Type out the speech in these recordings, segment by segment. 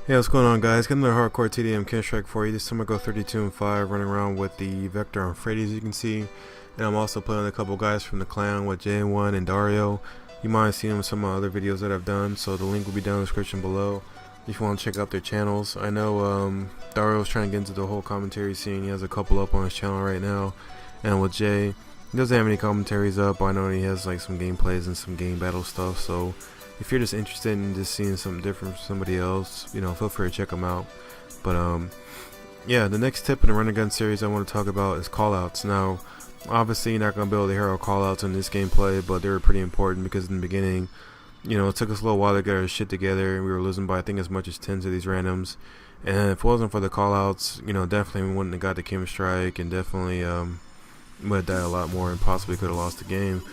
Hey, what's going on, guys? Got another hardcore TDM kill strike for you. This time I go 32 and 5, running around with the Vector on Freddy, as you can see. And I'm also playing with a couple guys from the clan with Jayone and Dario. You might have seen them in some of my other videos that I've done, so the link will be down in the description below if you want to check out their channels. I know Dario's trying to get into the whole commentary scene. He has a couple up on his channel right now. And with Jay, he doesn't have any commentaries up. I know he has like some gameplays and some game battle stuff, so if you're just interested in just seeing something different from somebody else, feel free to check them out. But yeah, the next tip in the Run and Gun series I want to talk about is callouts. Now, obviously, you're not going to be able to hear our callouts in this gameplay, but they were pretty important because in the beginning, it took us a little while to get our shit together, and we were losing by I think as much as 10 of these randoms. And if it wasn't for the callouts, definitely we wouldn't have got the Kim strike, and definitely would have died a lot more, and possibly could have lost the game.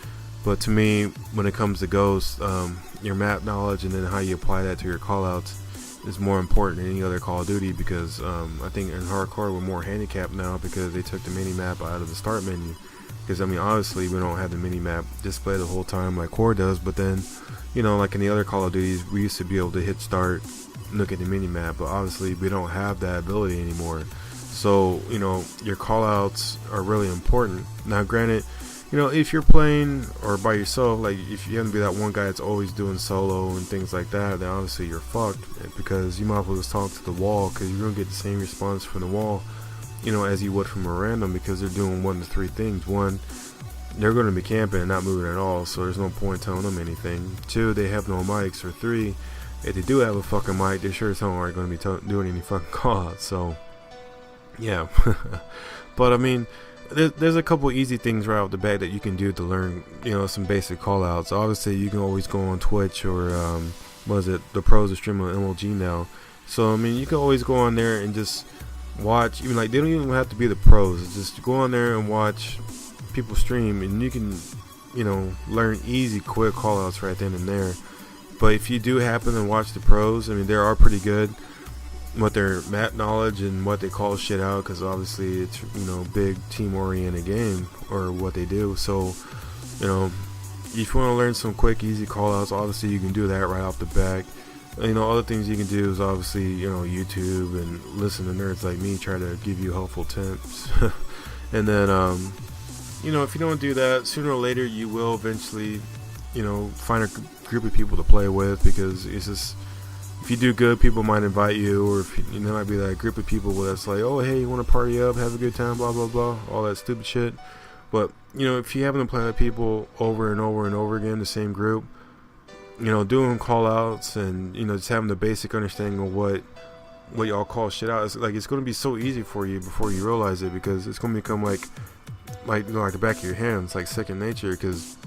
But to me, when it comes to Ghost, your map knowledge and then how you apply that to your callouts is more important than any other Call of Duty, because I think in hardcore we're more handicapped now because they took the mini map out of the start menu. Because obviously we don't have the mini map display the whole time like core does, but then like in the other Call of Duties we used to be able to hit start, look at the mini map, but obviously we don't have that ability anymore. So your callouts are really important. Now granted, if you're playing or by yourself, like if you happen to be that one guy that's always doing solo and things like that, then obviously you're fucked, because you might as well just talk to the wall, because you're gonna get the same response from the wall, as you would from a random, because they're doing one to three things. One, they're gonna be camping and not moving at all, so there's no point telling them anything. Two, they have no mics. Or three, if they do have a fucking mic, they sure as hell aren't gonna be doing any fucking calls. So yeah. But there's a couple easy things right off the bat that you can do to learn, some basic callouts. Obviously, you can always go on Twitch or the pros are streaming on MLG now. So you can always go on there and just watch. Even like they don't even have to be the pros. Just go on there and watch people stream, and you can, learn easy, quick callouts right then and there. But if you do happen to watch the pros, they are pretty good with their map knowledge and what they call shit out, because obviously it's big team oriented game or what they do. So if you want to learn some quick easy callouts, obviously you can do that right off the bat. Other things you can do is obviously YouTube and listen to nerds like me try to give you helpful tips. And then if you don't do that, sooner or later you will eventually find a group of people to play with, because it's just, if you do good, people might invite you, or if there might be that group of people that's like, oh hey, you want to party up, have a good time, blah blah blah, all that stupid shit. But if you happen to play with people over and over and over again, the same group, doing call outs and just having the basic understanding of what y'all call shit out, it's going to be so easy for you before you realize it, because it's going to become like the back of your hand. It's like second nature, because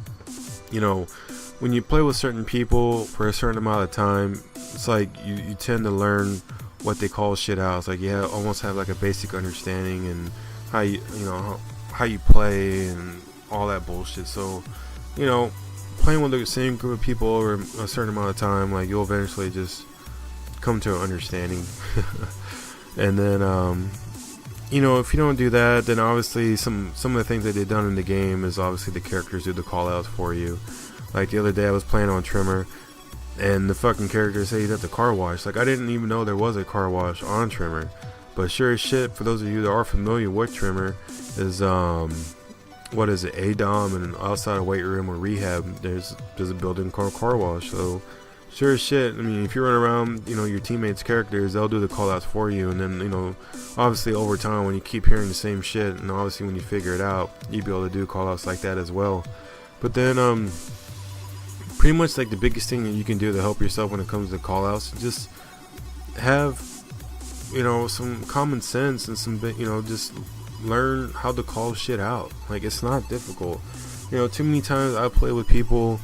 when you play with certain people for a certain amount of time, it's like you tend to learn what they call shit out. It's like you almost have like a basic understanding and how how you play and all that bullshit. So playing with the same group of people over a certain amount of time, like you'll eventually just come to an understanding. And then if you don't do that, then obviously some of the things that they've done in the game is obviously the characters do the call outs for you. Like the other day I was playing on Trimmer, and the fucking character said he's at the car wash. Like I didn't even know there was a car wash on Trimmer. But sure as shit, for those of you that are familiar with Trimmer, is what is it, ADOM, and outside a weight room or rehab, there's a building called car wash. So sure as shit, if you run around, your teammates' characters, they'll do the call outs for you. And then obviously over time, when you keep hearing the same shit, and obviously when you figure it out, you'll be able to do call outs like that as well. But then pretty much like the biggest thing that you can do to help yourself when it comes to callouts, just have some common sense and some just learn how to call shit out. Like it's not difficult. Too many times I play with people,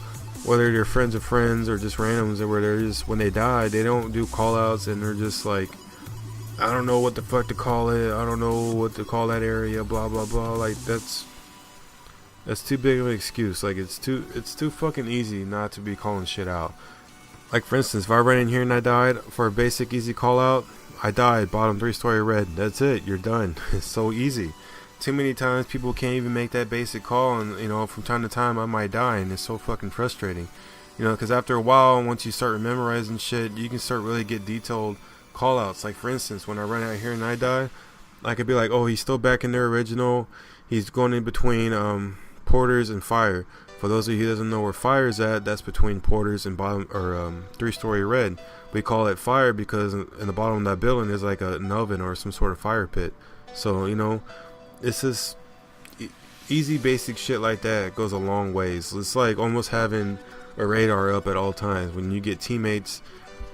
whether they're friends of friends or just randoms, where they're just, when they die, they don't do callouts, and they're just like, I don't know what the fuck to call it, I don't know what to call that area, blah blah blah. Like that's too big of an excuse. Like it's too fucking easy not to be calling shit out. Like for instance, if I ran in here and I died for a basic easy call out, I died, bottom 3-story red, that's it, you're done. It's so easy. Too many times people can't even make that basic call, and from time to time I might die, and it's so fucking frustrating. Because after a while, once you start memorizing shit, you can start really get detailed callouts. Like for instance, when I run out here and I die, I could be like, oh, he's still back in their original. He's going in between porters and fire. For those of you who doesn't know where fire is at, that's between porters and bottom or 3-story red. We call it fire because in the bottom of that building is like an oven or some sort of fire pit. So you know, it's just easy basic shit like that goes a long ways. It's like almost having a radar up at all times when you get teammates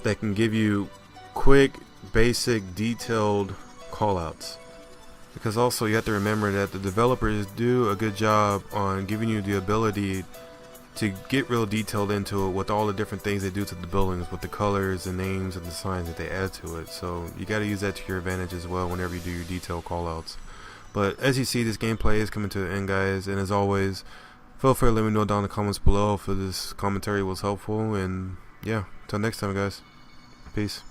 that can give you quick, basic, detailed callouts. Because also you have to remember that the developers do a good job on giving you the ability to get real detailed into it with all the different things they do to the buildings, with the colors and names and the signs that they add to it. So you got to use that to your advantage as well whenever you do your detailed callouts. But as you see, this gameplay is coming to the end, guys, and as always, feel free to let me know down in the comments below if this commentary was helpful. And yeah, until next time, guys, peace.